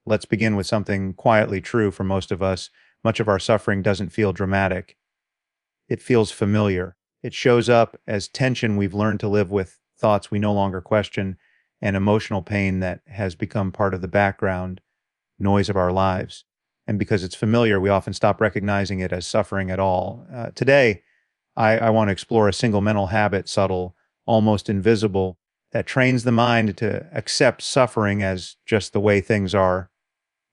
Let's begin with something quietly true for most of us. Much of our suffering doesn't feel dramatic. It feels familiar. It shows up as tension we've learned to live with, thoughts we no longer question, and emotional pain that has become part of the background noise of our lives. And because it's familiar, we often stop recognizing it as suffering at all. Today, I want to explore a single mental habit, subtle, almost invisible, that trains the mind to accept suffering as just the way things are.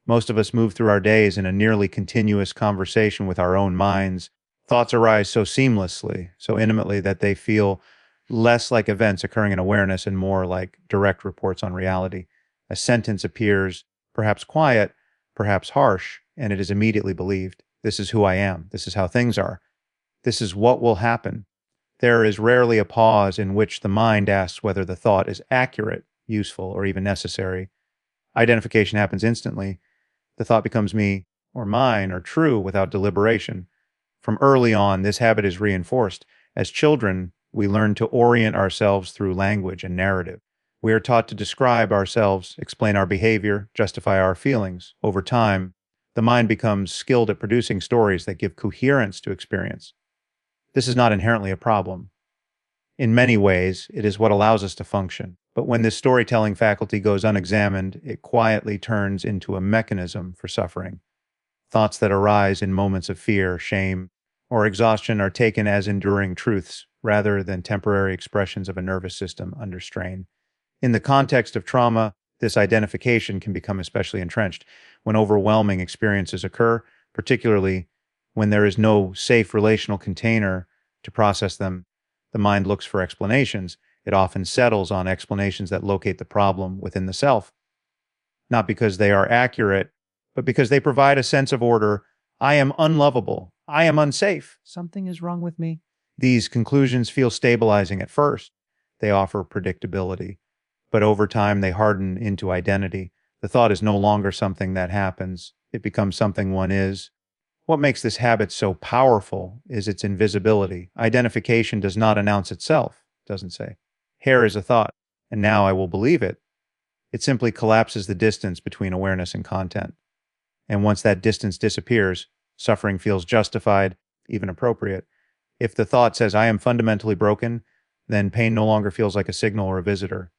Most of us move through our days in a nearly continuous conversation with our own minds. Thoughts arise so seamlessly, so intimately that they feel less like events occurring in awareness and more like direct reports on reality. A sentence appears, perhaps quiet, perhaps harsh, and it is immediately believed. This is who I am. This is how things are. This is what will happen. There is rarely a pause in which the mind asks whether the thought is accurate, useful, or even necessary. Identification happens instantly. The thought becomes me, or mine, or true without deliberation. From early on, this habit is reinforced. As children, we learn to orient ourselves through language and narrative. We are taught to describe ourselves, explain our behavior, justify our feelings. Over time, the mind becomes skilled at producing stories that give coherence to experience. This is not inherently a problem. In many ways, it is what allows us to function. But when this storytelling faculty goes unexamined, it quietly turns into a mechanism for suffering. Thoughts that arise in moments of fear, shame, or exhaustion are taken as enduring truths rather than temporary expressions of a nervous system under strain. In the context of trauma, this identification can become especially entrenched when overwhelming experiences occur, particularly when there is no safe relational container to process them. The mind looks for explanations. It often settles on explanations that locate the problem within the self, not because they are accurate, but because they provide a sense of order. I am unlovable. I am unsafe. Something is wrong with me. These conclusions feel stabilizing at first. They offer predictability, but over time they harden into identity. The thought is no longer something that happens. It becomes something one is. What makes this habit so powerful is its invisibility. Identification does not announce itself, it doesn't say, here is a thought, and now I will believe it. It simply collapses the distance between awareness and content. And once that distance disappears, suffering feels justified, even appropriate. If the thought says, I am fundamentally broken, then pain no longer feels like a signal or a visitor.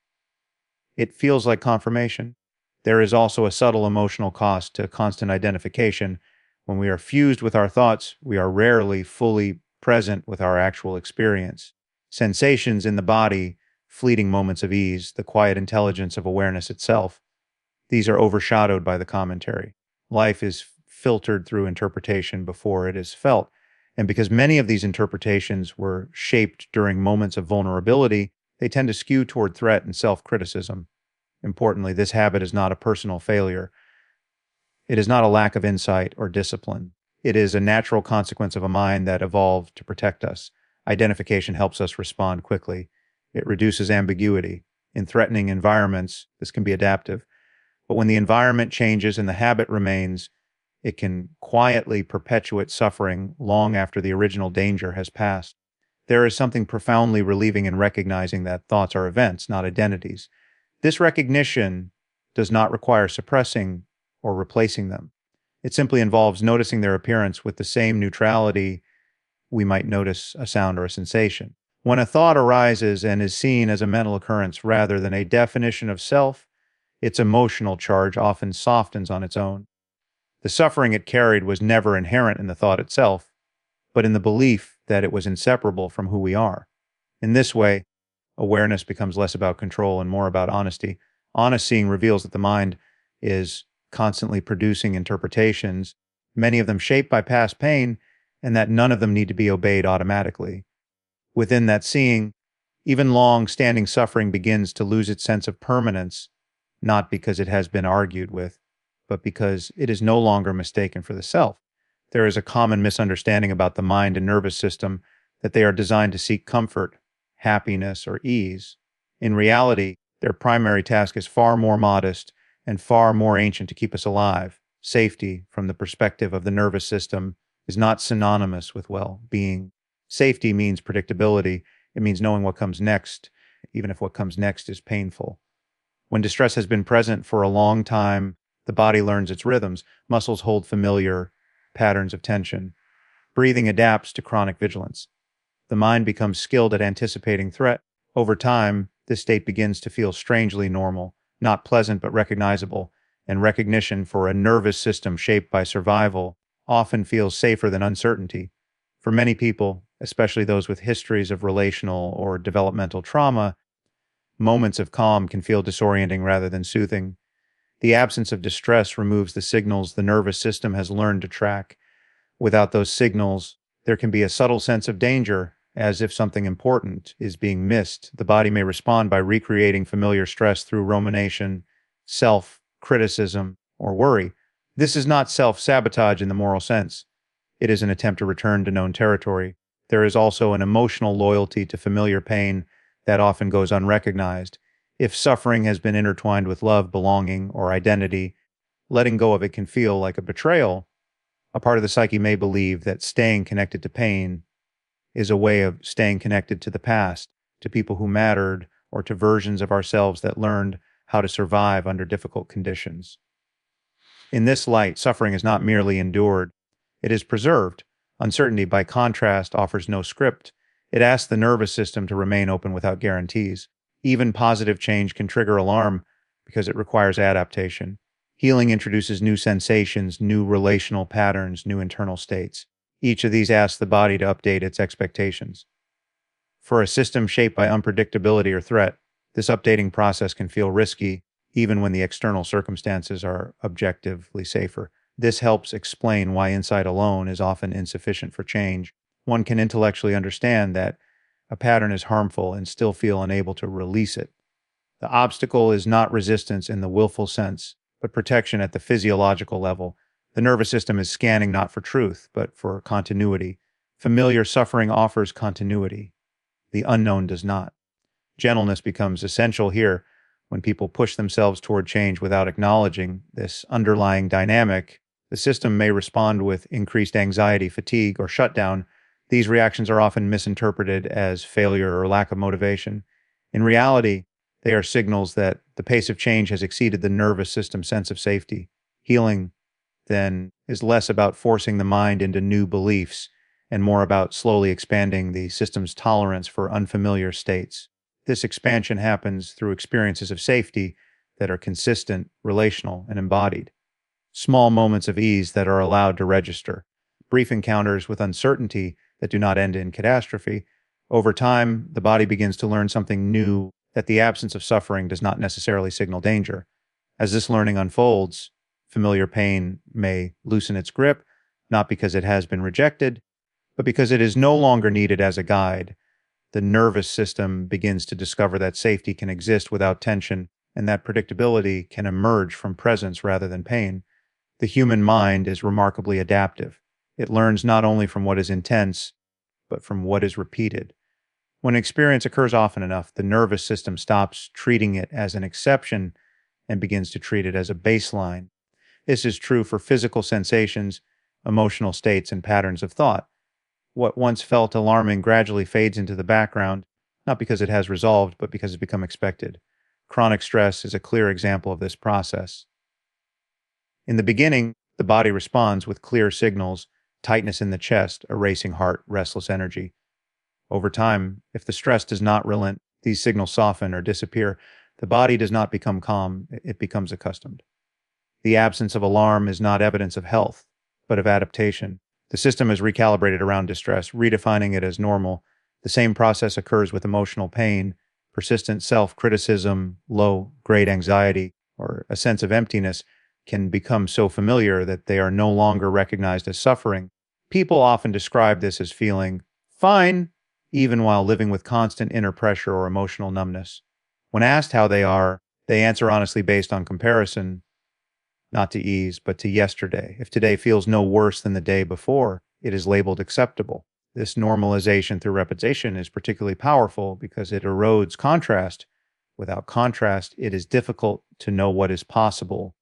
It feels like confirmation. There is also a subtle emotional cost to constant identification. When we are fused with our thoughts, we are rarely fully present with our actual experience. Sensations in the body, fleeting moments of ease, the quiet intelligence of awareness itself, these are overshadowed by the commentary. Life is filtered through interpretation before it is felt. And because many of these interpretations were shaped during moments of vulnerability, they tend to skew toward threat and self-criticism. Importantly, this habit is not a personal failure. It is not a lack of insight or discipline. It is a natural consequence of a mind that evolved to protect us. Identification helps us respond quickly. It reduces ambiguity. In threatening environments, this can be adaptive. But when the environment changes and the habit remains, it can quietly perpetuate suffering long after the original danger has passed. There is something profoundly relieving in recognizing that thoughts are events, not identities. This recognition does not require suppressing or replacing them. It simply involves noticing their appearance with the same neutrality we might notice a sound or a sensation. When a thought arises and is seen as a mental occurrence rather than a definition of self, its emotional charge often softens on its own. The suffering it carried was never inherent in the thought itself, but in the belief that it was inseparable from who we are. In this way, awareness becomes less about control and more about honesty. Honest seeing reveals that the mind is constantly producing interpretations, many of them shaped by past pain, and that none of them need to be obeyed automatically. Within that seeing, even long-standing suffering begins to lose its sense of permanence, not because it has been argued with, but because it is no longer mistaken for the self. There is a common misunderstanding about the mind and nervous system that they are designed to seek comfort, happiness, or ease. In reality, their primary task is far more modest and far more ancient to keep us alive. Safety, from the perspective of the nervous system, is not synonymous with well-being. Safety means predictability. It means knowing what comes next, even if what comes next is painful. When distress has been present for a long time, The body learns its rhythms. Muscles hold familiar patterns of tension. Breathing adapts to chronic vigilance. The mind becomes skilled at anticipating threat. Over time, this state begins to feel strangely normal, not pleasant but recognizable, and recognition for a nervous system shaped by survival often feels safer than uncertainty. For many people, especially those with histories of relational or developmental trauma, moments of calm can feel disorienting rather than soothing. The absence of distress removes the signals the nervous system has learned to track. Without those signals, there can be a subtle sense of danger, as if something important is being missed. The body may respond by recreating familiar stress through rumination, self criticism, or worry. This is not self sabotage in the moral sense. It is an attempt to return to known territory. There is also an emotional loyalty to familiar pain that often goes unrecognized. If suffering has been intertwined with love, belonging, or identity, letting go of it can feel like a betrayal. A part of the psyche may believe that staying connected to pain is a way of staying connected to the past, to people who mattered, or to versions of ourselves that learned how to survive under difficult conditions. In this light, suffering is not merely endured, it is preserved. Uncertainty, by contrast, offers no script. It asks the nervous system to remain open without guarantees. Even positive change can trigger alarm because it requires adaptation. Healing introduces new sensations, new relational patterns, new internal states. Each of these asks the body to update its expectations. For a system shaped by unpredictability or threat, this updating process can feel risky, even when the external circumstances are objectively safer. This helps explain why insight alone is often insufficient for change. One can intellectually understand that a pattern is harmful and still feel unable to release it. The obstacle is not resistance in the willful sense, but protection at the physiological level. The nervous system is scanning not for truth, but for continuity. Familiar suffering offers continuity. The unknown does not. Gentleness becomes essential here. When people push themselves toward change without acknowledging this underlying dynamic, the system may respond with increased anxiety, fatigue, or shutdown. These reactions are often misinterpreted as failure or lack of motivation. In reality, they are signals that the pace of change has exceeded the nervous system's sense of safety. Healing, then, is less about forcing the mind into new beliefs and more about slowly expanding the system's tolerance for unfamiliar states. This expansion happens through experiences of safety that are consistent, relational, and embodied. Small moments of ease that are allowed to register. Brief encounters with uncertainty that do not end in catastrophe. Over time, the body begins to learn something new, that the absence of suffering does not necessarily signal danger. As this learning unfolds, familiar pain may loosen its grip, not because it has been rejected, but because it is no longer needed as a guide. The nervous system begins to discover that safety can exist without tension, and that predictability can emerge from presence rather than pain. The human mind is remarkably adaptive. It learns not only from what is intense, but from what is repeated. When an experience occurs often enough, the nervous system stops treating it as an exception and begins to treat it as a baseline. This is true for physical sensations, emotional states, and patterns of thought. What once felt alarming gradually fades into the background, not because it has resolved, but because it's become expected. Chronic stress is a clear example of this process. In the beginning, the body responds with clear signals: tightness in the chest, a racing heart, restless energy. Over time, if the stress does not relent, these signals soften or disappear. The body does not become calm, it becomes accustomed. The absence of alarm is not evidence of health, but of adaptation. The system is recalibrated around distress, redefining it as normal. The same process occurs with emotional pain, persistent self-criticism, low-grade anxiety, or a sense of emptiness can become so familiar that they are no longer recognized as suffering. People often describe this as feeling fine, even while living with constant inner pressure or emotional numbness. When asked how they are, they answer honestly based on comparison, not to ease, but to yesterday. If today feels no worse than the day before, it is labeled acceptable. This normalization through repetition is particularly powerful because it erodes contrast. Without contrast, it is difficult to know what is possible.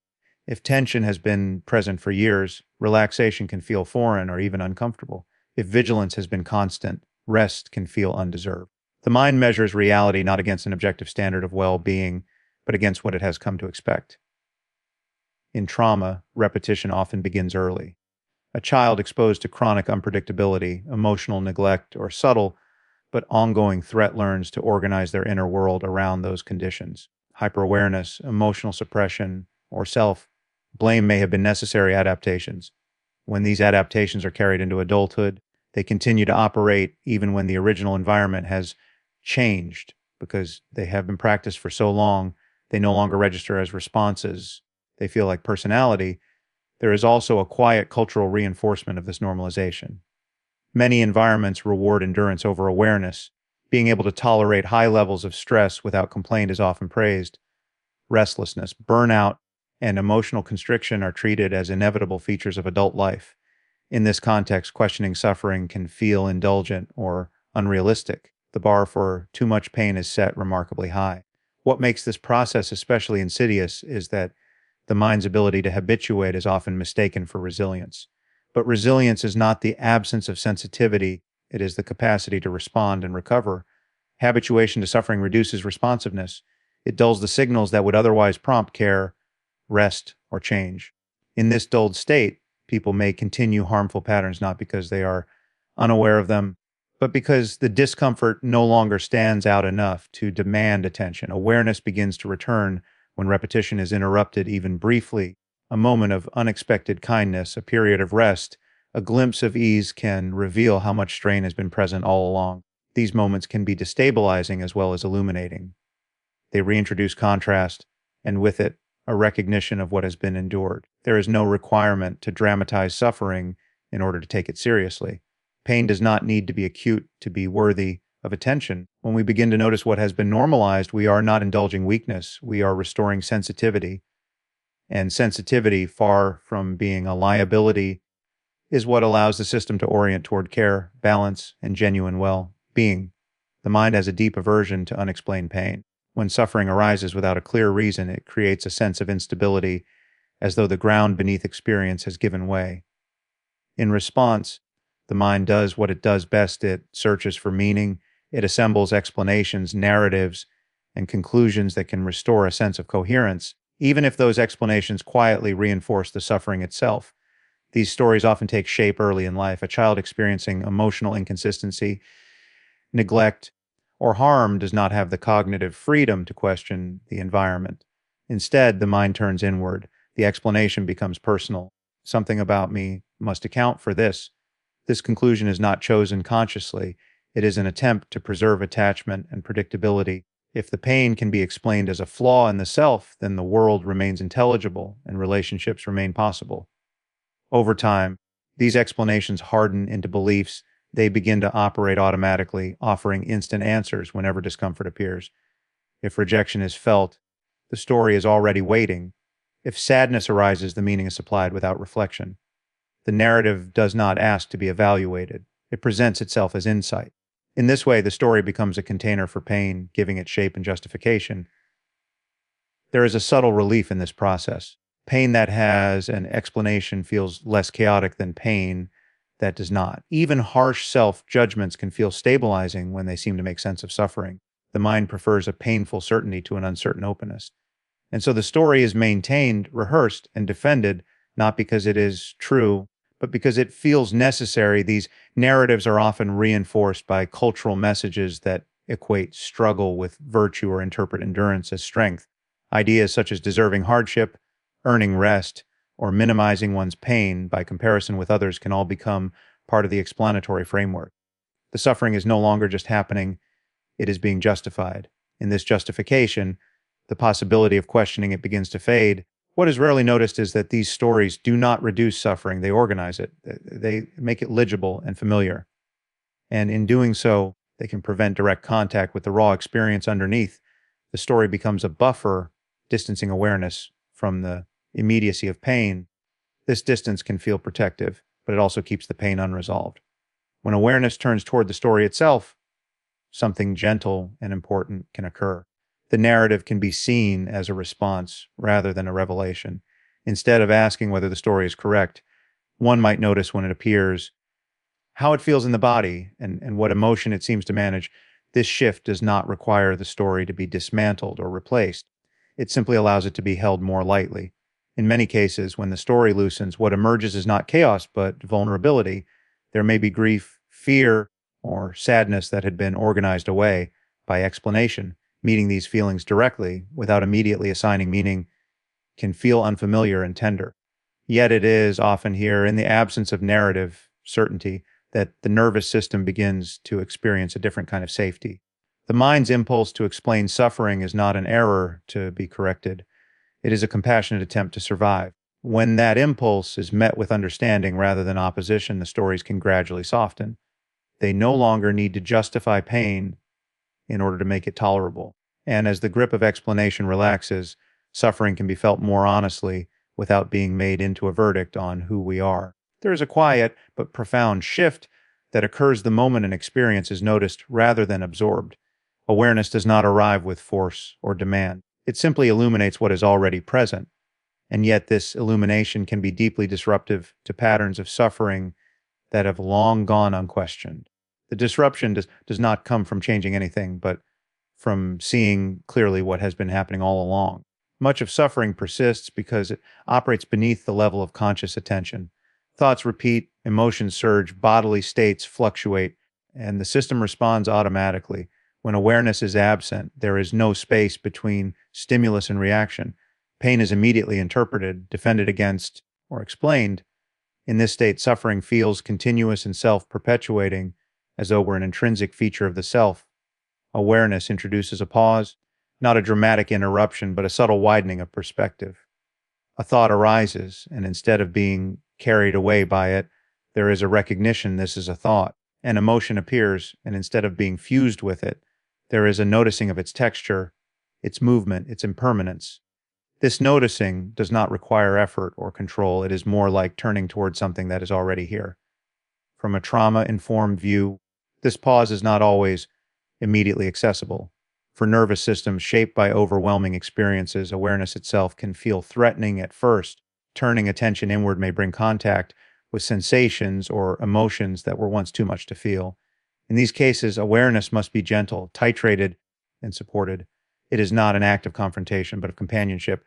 If tension has been present for years, relaxation can feel foreign or even uncomfortable. If vigilance has been constant, rest can feel undeserved. The mind measures reality not against an objective standard of well-being, but against what it has come to expect. In trauma, repetition often begins early. A child exposed to chronic unpredictability, emotional neglect, or subtle but ongoing threat learns to organize their inner world around those conditions. Hyperawareness, emotional suppression, or self blame may have been necessary adaptations. When these adaptations are carried into adulthood, they continue to operate even when the original environment has changed because they have been practiced for so long, they no longer register as responses. They feel like personality. There is also a quiet cultural reinforcement of this normalization. Many environments reward endurance over awareness. Being able to tolerate high levels of stress without complaint is often praised. Restlessness, burnout, and emotional constriction are treated as inevitable features of adult life. In this context, questioning suffering can feel indulgent or unrealistic. The bar for too much pain is set remarkably high. What makes this process especially insidious is that the mind's ability to habituate is often mistaken for resilience. But resilience is not the absence of sensitivity, it is the capacity to respond and recover. Habituation to suffering reduces responsiveness. It dulls the signals that would otherwise prompt care, rest, or change. In this dulled state, people may continue harmful patterns not because they are unaware of them, but because the discomfort no longer stands out enough to demand attention. Awareness begins to return when repetition is interrupted, even briefly. A moment of unexpected kindness, a period of rest, a glimpse of ease can reveal how much strain has been present all along. These moments can be destabilizing as well as illuminating. They reintroduce contrast, and with it, a recognition of what has been endured. There is no requirement to dramatize suffering in order to take it seriously. Pain does not need to be acute to be worthy of attention. When we begin to notice what has been normalized, we are not indulging weakness, we are restoring sensitivity. And sensitivity, far from being a liability, is what allows the system to orient toward care, balance, and genuine well-being. The mind has a deep aversion to unexplained pain. When suffering arises without a clear reason, it creates a sense of instability, as though the ground beneath experience has given way. In response, the mind does what it does best. It searches for meaning, it assembles explanations, narratives, and conclusions that can restore a sense of coherence, even if those explanations quietly reinforce the suffering itself. These stories often take shape early in life. A child experiencing emotional inconsistency, neglect, or harm does not have the cognitive freedom to question the environment. Instead, the mind turns inward. The explanation becomes personal. Something about me must account for this. This conclusion is not chosen consciously. It is an attempt to preserve attachment and predictability. If the pain can be explained as a flaw in the self, then the world remains intelligible and relationships remain possible. Over time, these explanations harden into beliefs. They begin to operate automatically, offering instant answers whenever discomfort appears. If rejection is felt, the story is already waiting. If sadness arises, the meaning is supplied without reflection. The narrative does not ask to be evaluated. It presents itself as insight. In this way, the story becomes a container for pain, giving it shape and justification. There is a subtle relief in this process. Pain that has an explanation feels less chaotic than pain that does not. Even harsh self-judgments can feel stabilizing when they seem to make sense of suffering. The mind prefers a painful certainty to an uncertain openness. And so the story is maintained, rehearsed, and defended, not because it is true, but because it feels necessary. These narratives are often reinforced by cultural messages that equate struggle with virtue or interpret endurance as strength. Ideas such as deserving hardship, earning rest, or minimizing one's pain by comparison with others can all become part of the explanatory framework. The suffering is no longer just happening, it is being justified. In this justification, the possibility of questioning it begins to fade. What is rarely noticed is that these stories do not reduce suffering, they organize it. They make it legible and familiar. And in doing so, they can prevent direct contact with the raw experience underneath. The story becomes a buffer, distancing awareness from the immediacy of pain. This distance can feel protective, but it also keeps the pain unresolved. When awareness turns toward the story itself, something gentle and important can occur. The narrative can be seen as a response rather than a revelation. Instead of asking whether the story is correct, one might notice when it appears, how it feels in the body, and what emotion it seems to manage. This shift does not require the story to be dismantled or replaced. It simply allows it to be held more lightly. In many cases, when the story loosens, what emerges is not chaos, but vulnerability. There may be grief, fear, or sadness that had been organized away by explanation. Meeting these feelings directly, without immediately assigning meaning, can feel unfamiliar and tender. Yet it is often here, in the absence of narrative certainty, that the nervous system begins to experience a different kind of safety. The mind's impulse to explain suffering is not an error to be corrected. It is a compassionate attempt to survive. When that impulse is met with understanding rather than opposition, the stories can gradually soften. They no longer need to justify pain in order to make it tolerable. And as the grip of explanation relaxes, suffering can be felt more honestly without being made into a verdict on who we are. There is a quiet but profound shift that occurs the moment an experience is noticed rather than absorbed. Awareness does not arrive with force or demand. It simply illuminates what is already present. And yet, this illumination can be deeply disruptive to patterns of suffering that have long gone unquestioned. The disruption does not come from changing anything, but from seeing clearly what has been happening all along. Much of suffering persists because it operates beneath the level of conscious attention. Thoughts repeat, emotions surge, bodily states fluctuate, and the system responds automatically. When awareness is absent, there is no space between stimulus and reaction. Pain is immediately interpreted, defended against, or explained. In this state, suffering feels continuous and self-perpetuating, as though we're an intrinsic feature of the self. Awareness introduces a pause, not a dramatic interruption, but a subtle widening of perspective. A thought arises, and instead of being carried away by it, there is a recognition this is a thought. An emotion appears, and instead of being fused with it, there is a noticing of its texture, its movement, its impermanence. This noticing does not require effort or control. It is more like turning toward something that is already here. From a trauma-informed view, this pause is not always immediately accessible. For nervous systems shaped by overwhelming experiences, awareness itself can feel threatening at first. Turning attention inward may bring contact with sensations or emotions that were once too much to feel. In these cases, awareness must be gentle, titrated, and supported. It is not an act of confrontation, but of companionship.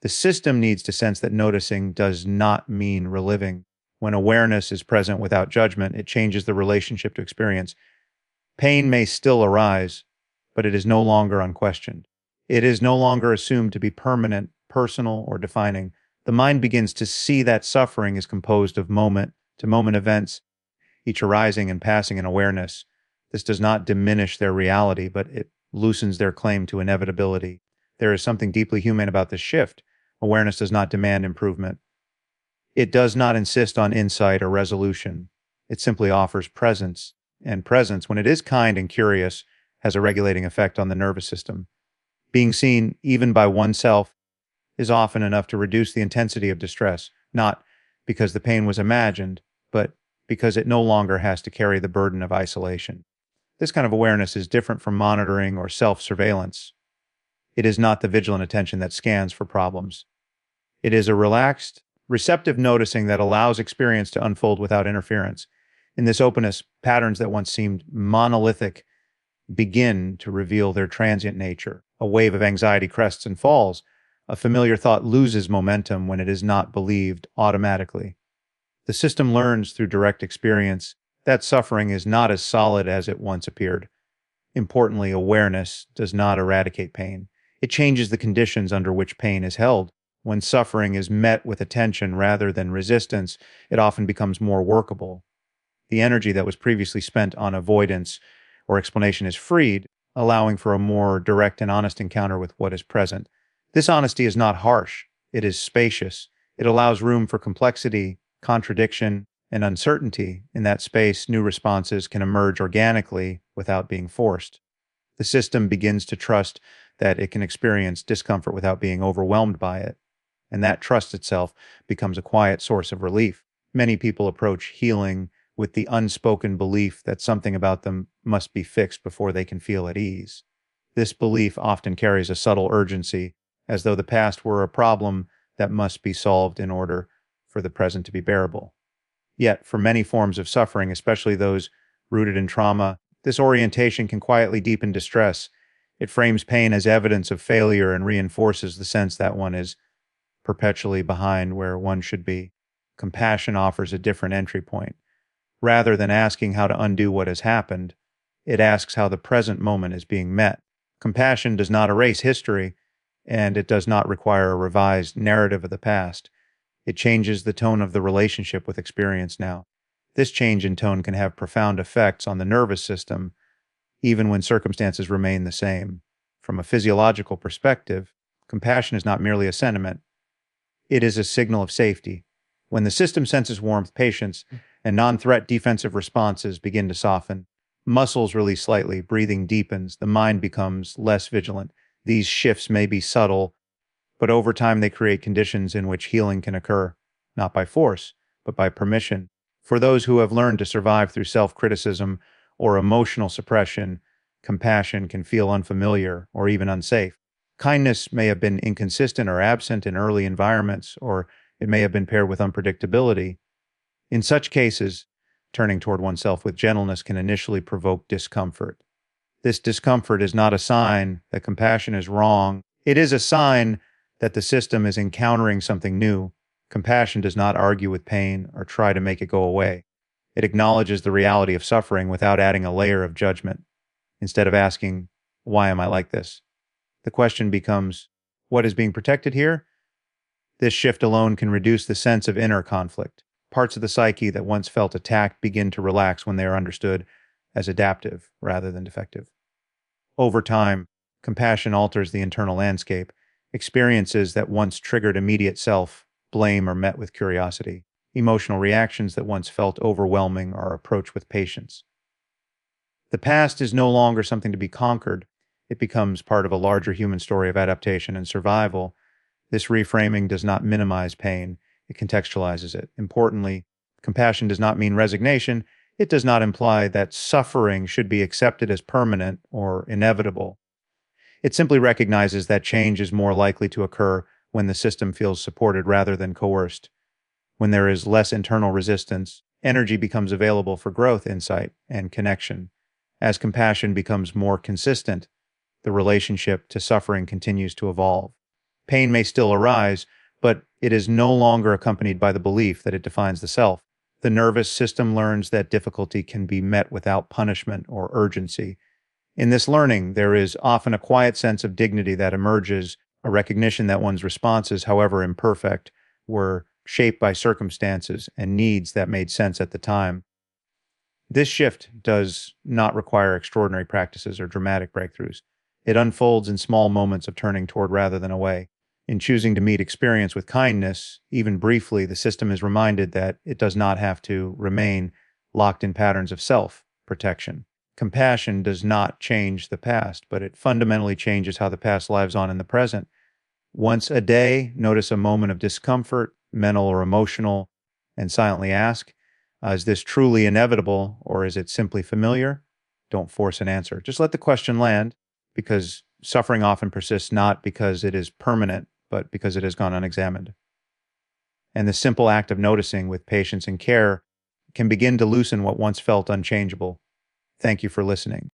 The system needs to sense that noticing does not mean reliving. When awareness is present without judgment, it changes the relationship to experience. Pain may still arise, but it is no longer unquestioned. It is no longer assumed to be permanent, personal, or defining. The mind begins to see that suffering is composed of moment-to-moment events, each arising and passing in awareness. This does not diminish their reality, but it loosens their claim to inevitability. There is something deeply human about this shift. Awareness does not demand improvement. It does not insist on insight or resolution. It simply offers presence. And presence, when it is kind and curious, has a regulating effect on the nervous system. Being seen, even by oneself, is often enough to reduce the intensity of distress, not because the pain was imagined, but because it no longer has to carry the burden of isolation. This kind of awareness is different from monitoring or self-surveillance. It is not the vigilant attention that scans for problems. It is a relaxed, receptive noticing that allows experience to unfold without interference. In this openness, patterns that once seemed monolithic begin to reveal their transient nature. A wave of anxiety crests and falls. A familiar thought loses momentum when it is not believed automatically. The system learns through direct experience that suffering is not as solid as it once appeared. Importantly, awareness does not eradicate pain. It changes the conditions under which pain is held. When suffering is met with attention rather than resistance, it often becomes more workable. The energy that was previously spent on avoidance or explanation is freed, allowing for a more direct and honest encounter with what is present. This honesty is not harsh. It is spacious. It allows room for complexity, contradiction, and uncertainty. In that space, new responses can emerge organically without being forced. The system begins to trust that it can experience discomfort without being overwhelmed by it, and that trust itself becomes a quiet source of relief. Many people approach healing with the unspoken belief that something about them must be fixed before they can feel at ease. This belief often carries a subtle urgency, as though the past were a problem that must be solved in order for the present to be bearable. Yet, for many forms of suffering, especially those rooted in trauma, this orientation can quietly deepen distress. It frames pain as evidence of failure and reinforces the sense that one is perpetually behind where one should be. Compassion offers a different entry point. Rather than asking how to undo what has happened, it asks how the present moment is being met. Compassion does not erase history, and it does not require a revised narrative of the past. It changes the tone of the relationship with experience now. This change in tone can have profound effects on the nervous system, even when circumstances remain the same. From a physiological perspective, compassion is not merely a sentiment, it is a signal of safety. When the system senses warmth, patience, and non-threat defensive responses begin to soften. Muscles release slightly, breathing deepens, the mind becomes less vigilant. These shifts may be subtle, but over time they create conditions in which healing can occur, not by force, but by permission. For those who have learned to survive through self-criticism or emotional suppression, compassion can feel unfamiliar or even unsafe. Kindness may have been inconsistent or absent in early environments, or it may have been paired with unpredictability. In such cases, turning toward oneself with gentleness can initially provoke discomfort. This discomfort is not a sign that compassion is wrong. It is a sign that the system is encountering something new. Compassion does not argue with pain or try to make it go away. It acknowledges the reality of suffering without adding a layer of judgment. Instead of asking, "Why am I like this?" the question becomes, "What is being protected here?" This shift alone can reduce the sense of inner conflict. Parts of the psyche that once felt attacked begin to relax when they are understood as adaptive rather than defective. Over time, compassion alters the internal landscape. Experiences that once triggered immediate self-blame are met with curiosity. Emotional reactions that once felt overwhelming are approached with patience. The past is no longer something to be conquered. It becomes part of a larger human story of adaptation and survival. This reframing does not minimize pain, it contextualizes it. Importantly, compassion does not mean resignation. It does not imply that suffering should be accepted as permanent or inevitable. It simply recognizes that change is more likely to occur when the system feels supported rather than coerced. When there is less internal resistance, energy becomes available for growth, insight, and connection. As compassion becomes more consistent, the relationship to suffering continues to evolve. Pain may still arise, but it is no longer accompanied by the belief that it defines the self. The nervous system learns that difficulty can be met without punishment or urgency. In this learning, there is often a quiet sense of dignity that emerges, a recognition that one's responses, however imperfect, were shaped by circumstances and needs that made sense at the time. This shift does not require extraordinary practices or dramatic breakthroughs. It unfolds in small moments of turning toward rather than away. In choosing to meet experience with kindness, even briefly, the system is reminded that it does not have to remain locked in patterns of self-protection. Compassion does not change the past, but it fundamentally changes how the past lives on in the present. Once a day, notice a moment of discomfort, mental or emotional, and silently ask, is this truly inevitable or is it simply familiar? Don't force an answer. Just let the question land, because suffering often persists not because it is permanent, but because it has gone unexamined. And the simple act of noticing with patience and care can begin to loosen what once felt unchangeable. Thank you for listening.